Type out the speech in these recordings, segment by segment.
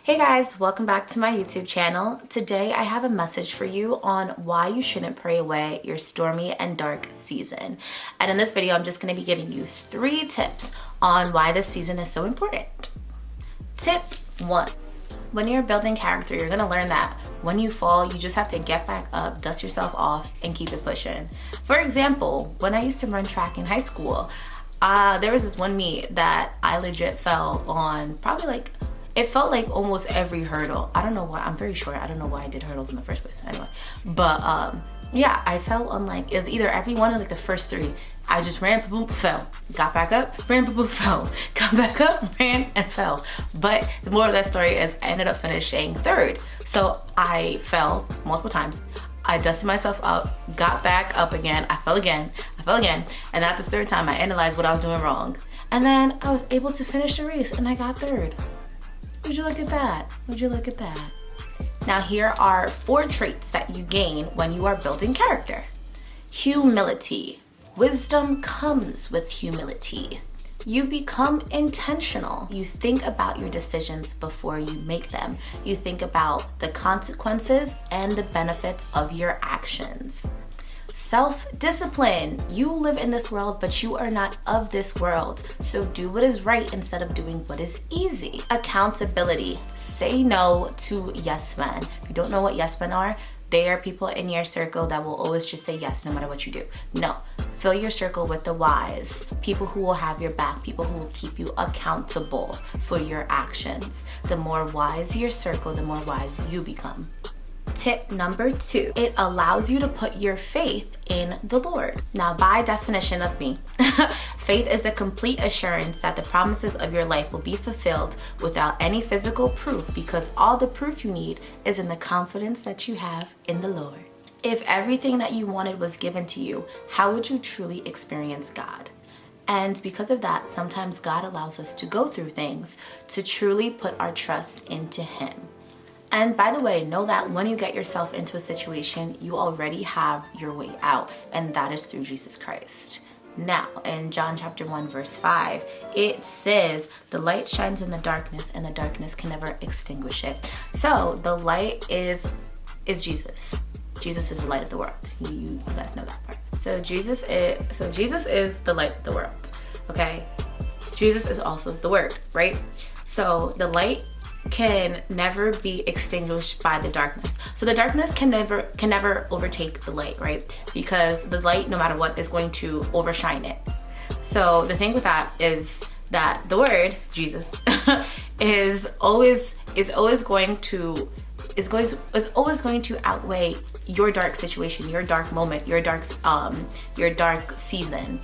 Hey guys, welcome back to my YouTube channel. Today I have a message for you on why you shouldn't pray away your stormy and dark season. And in this video, I'm just going to be giving you 3 tips on why this season is so important. Tip 1. When you're building character, you're going to learn that when you fall, you just have to get back up, dust yourself off, and keep it pushing. For example, when I used to run track in high school, there was this one meet that I legit fell on it felt like almost every hurdle. I don't know why. I'm very short. I don't know why I did hurdles in the first place anyway. But yeah, I fell on it was either every one or the first 3. I just ran, boom, fell. Got back up, ran, boom, fell. Got back up, ran, and fell. But the moral of that story is I ended up finishing 3rd. So I fell multiple times. I dusted myself up, got back up again. I fell again. And at the 3rd time, I analyzed what I was doing wrong. And then I was able to finish the race and I got 3rd. Would you look at that? Would you look at that? Now here are 4 traits that you gain when you are building character. Humility. Wisdom comes with humility. You become intentional. You think about your decisions before you make them. You think about the consequences and the benefits of your actions. Self-discipline. You live in this world, but you are not of this world. So do what is right instead of doing what is easy. Accountability. Say no to yes men. If you don't know what yes men are, they are people in your circle that will always just say yes no matter what you do. No. Fill your circle with the wise. People who will have your back. People who will keep you accountable for your actions. The more wise your circle, the more wise you become. Tip number 2, it allows you to put your faith in the Lord. Now, by definition of me, faith is the complete assurance that the promises of your life will be fulfilled without any physical proof, because all the proof you need is in the confidence that you have in the Lord. If everything that you wanted was given to you, how would you truly experience God? And because of that, sometimes God allows us to go through things to truly put our trust into Him. And by the way, know that when you get yourself into a situation, you already have your way out, and that is through Jesus Christ. Now, in John chapter 1, verse 5, it says, the light shines in the darkness, and the darkness can never extinguish it. So the light is Jesus. Jesus is the light of the world. You guys know that part. So Jesus is the light of the world. Okay? Jesus is also the Word, right? So the light can never be extinguished by the darkness. So the darkness can never overtake the light, right? Because the light, no matter what, is going to overshine it. So the thing with that is that the Word, Jesus, is always going to outweigh your dark situation, your dark moment, your dark season.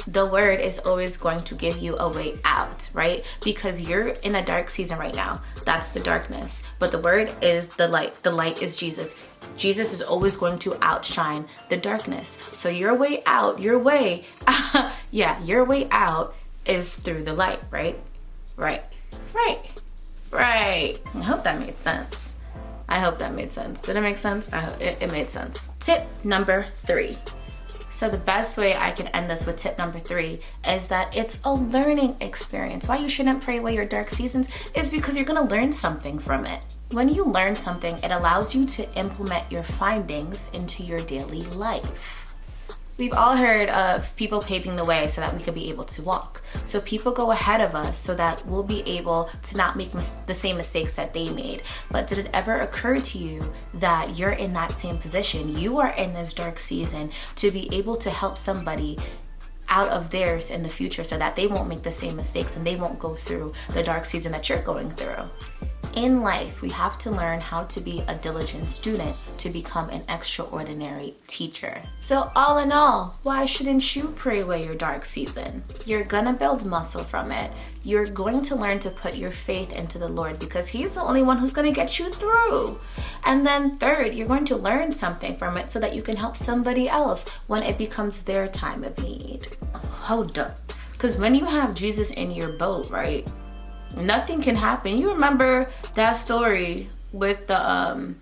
The Word is always going to give you a way out, right? Because you're in a dark season right now. That's the darkness. But the Word is the light. The light is Jesus. Jesus is always going to outshine the darkness. So your way out is through the light, right? Right. I hope that made sense. Did it make sense? It made sense. Tip number 3. So the best way I can end this with tip number 3 is that it's a learning experience. Why you shouldn't pray away your dark seasons is because you're going to learn something from it. When you learn something, it allows you to implement your findings into your daily life. We've all heard of people paving the way so that we could be able to walk. So people go ahead of us so that we'll be able to not make the same mistakes that they made. But did it ever occur to you that you're in that same position? You are in this dark season to be able to help somebody out of theirs in the future so that they won't make the same mistakes and they won't go through the dark season that you're going through. In life, we have to learn how to be a diligent student to become an extraordinary teacher. So all in all, why shouldn't you pray away your dark season? You're gonna build muscle from it. You're going to learn to put your faith into the Lord because He's the only one who's gonna get you through. And then 3rd, you're going to learn something from it so that you can help somebody else when it becomes their time of need. Hold up. Because when you have Jesus in your boat, right? Nothing can happen. You remember that story with the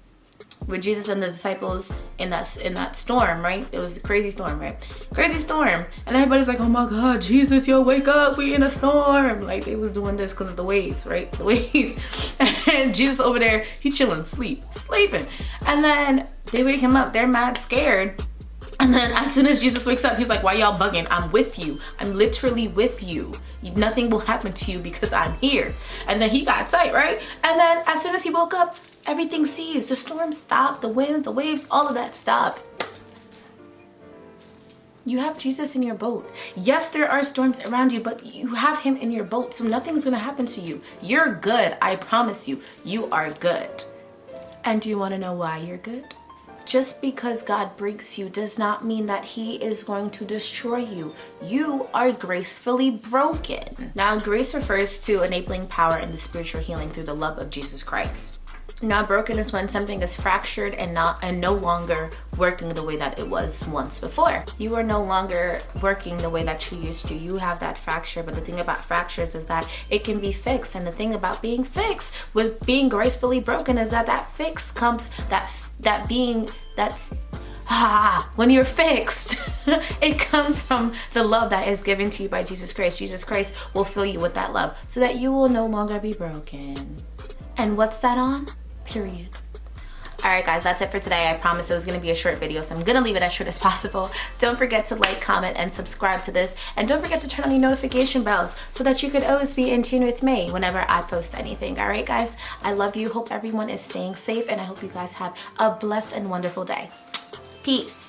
with Jesus and the disciples in that storm, right? It was a crazy storm, right? Crazy storm. And everybody's like, oh my God, Jesus, yo, wake up, we in a storm. Like, they was doing this because of the waves, right? The waves. And Jesus over there, he chilling, sleeping. And then they wake him up, they're mad scared. And then as soon as Jesus wakes up, he's like, why y'all bugging? I'm with you. I'm literally with you. Nothing will happen to you because I'm here. And then he got tight, right? And then as soon as he woke up, everything ceased. The storm stopped, the wind, the waves, all of that stopped. You have Jesus in your boat. Yes, there are storms around you, but you have him in your boat, so nothing's gonna happen to you. You're good, I promise you. You are good. And do you wanna know why you're good? Just because God brings you does not mean that he is going to destroy you. You are gracefully broken. Now, grace refers to enabling power in the spiritual healing through the love of Jesus Christ. Now, broken is when something is fractured and no longer working the way that it was once before. You are no longer working the way that you used to. You have that fracture, but the thing about fractures is that it can be fixed. And the thing about being fixed with being gracefully broken is that fix comes, when you're fixed, it comes from the love that is given to you by Jesus Christ. Jesus Christ will fill you with that love so that you will no longer be broken. And what's that on? Period. All right, guys, that's it for today. I promised it was going to be a short video, so I'm going to leave it as short as possible. Don't forget to like, comment, and subscribe to this. And don't forget to turn on your notification bells so that you could always be in tune with me whenever I post anything. All right, guys, I love you. Hope everyone is staying safe, and I hope you guys have a blessed and wonderful day. Peace.